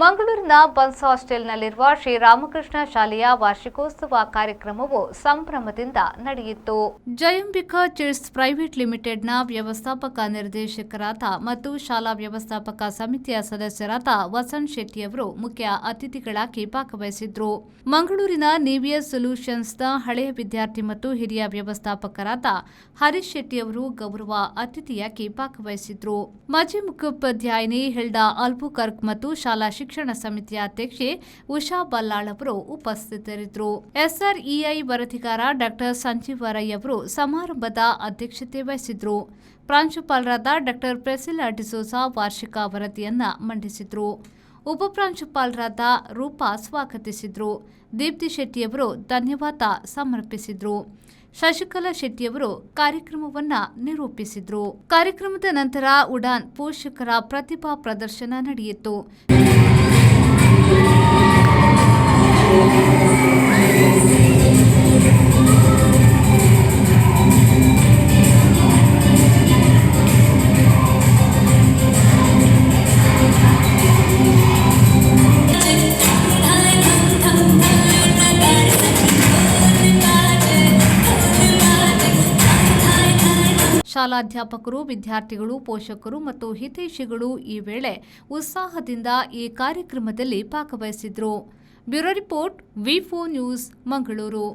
ಮಂಗಳೂರಿನ ಬನ್ಸ್ ಹಾಸ್ಟೆಲ್ನಲ್ಲಿರುವ ಶ್ರೀರಾಮಕೃಷ್ಣ ಶಾಲೆಯ ವಾರ್ಷಿಕೋತ್ಸವ ಕಾರ್ಯಕ್ರಮವು ಸಂಭ್ರಮದಿಂದ ನಡೆಯಿತು. ಜಯಂಬಿಕಾ ಚಿಟ್ಸ್ ಪ್ರೈವೇಟ್ ಲಿಮಿಟೆಡ್ನ ವ್ಯವಸ್ಥಾಪಕ ನಿರ್ದೇಶಕರಾದ ಮತ್ತು ಶಾಲಾ ವ್ಯವಸ್ಥಾಪಕ ಸಮಿತಿಯ ಸದಸ್ಯರಾದ ವಸಂತ್ ಶೆಟ್ಟಿಯವರು ಮುಖ್ಯ ಅತಿಥಿಗಳಾಗಿ ಭಾಗವಹಿಸಿದ್ರು. ಮಂಗಳೂರಿನ ನಿವಿಯಸ್ ಸೊಲ್ಯೂಷನ್ಸ್ನ ಹಳೆಯ ವಿದ್ಯಾರ್ಥಿ ಮತ್ತು ಹಿರಿಯ ವ್ಯವಸ್ಥಾಪಕರಾದ ಹರೀಶ್ ಶೆಟ್ಟಿಯವರು ಗೌರವ ಅತಿಥಿಯಾಗಿ ಭಾಗವಹಿಸಿದ್ರು. ಮಾಜಿ ಮುಖ್ಯೋಪಾಧ್ಯಾಯಿನಿ ಹಿಲ್ಡಾ ಅಲ್ಬುಕರ್ಕ್ ಮತ್ತು ಶಾಲಾ ಶಿಕ್ಷಣ ಸಮಿತಿಯ ಅಧ್ಯಕ್ಷೆ ಉಷಾ ಬಲ್ಲಾಳ್ ಅವರು ಉಪಸ್ಥಿತರಿದ್ದರು. ಎಸ್ಆರ್ಇಐ ವರದಿಗಾರ ಡಾ ಸಂಜೀವ ರೈ ಅವರು ಸಮಾರಂಭದ ಅಧ್ಯಕ್ಷತೆ ವಹಿಸಿದ್ರು. ಪ್ರಾಂಶುಪಾಲರಾದ ಡಾ ಪ್ರೆಸಿಲಾ ಡಿಸೋಜಾ ವಾರ್ಷಿಕ ವರದಿಯನ್ನ ಮಂಡಿಸಿದ್ರು. ಉಪಪ್ರಾಂಶುಪಾಲರಾದ ರೂಪಾ ಸ್ವಾಗತಿಸಿದ್ರು. ದೀಪ್ತಿ ಶೆಟ್ಟಿಯವರು ಧನ್ಯವಾದ ಸಮರ್ಪಿಸಿದ್ರು. ಶಶಿಕಲಾ ಶೆಟ್ಟಿಯವರು ಕಾರ್ಯಕ್ರಮವನ್ನು ನಿರೂಪಿಸಿದ್ರು. ಕಾರ್ಯಕ್ರಮದ ನಂತರ ಉಡಾನ್ ಪೋಷಕರ ಪ್ರತಿಭಾ ಪ್ರದರ್ಶನ ನಡೆಯಿತು. ಶಾಲಾಧ್ಯಾಪಕರು, ವಿದ್ಯಾರ್ಥಿಗಳು, ಪೋಷಕರು ಮತ್ತು ಹಿತೈಷಿಗಳು ಈ ವೇಳೆ ಉತ್ಸಾಹದಿಂದ ಈ ಕಾರ್ಯಕ್ರಮದಲ್ಲಿ ಭಾಗವಹಿಸಿದ್ರು. ಬ್ಯೂರೋ ರಿಪೋರ್ಟ್, ವಿ4 ನ್ಯೂಸ್, ಮಂಗಳೂರು.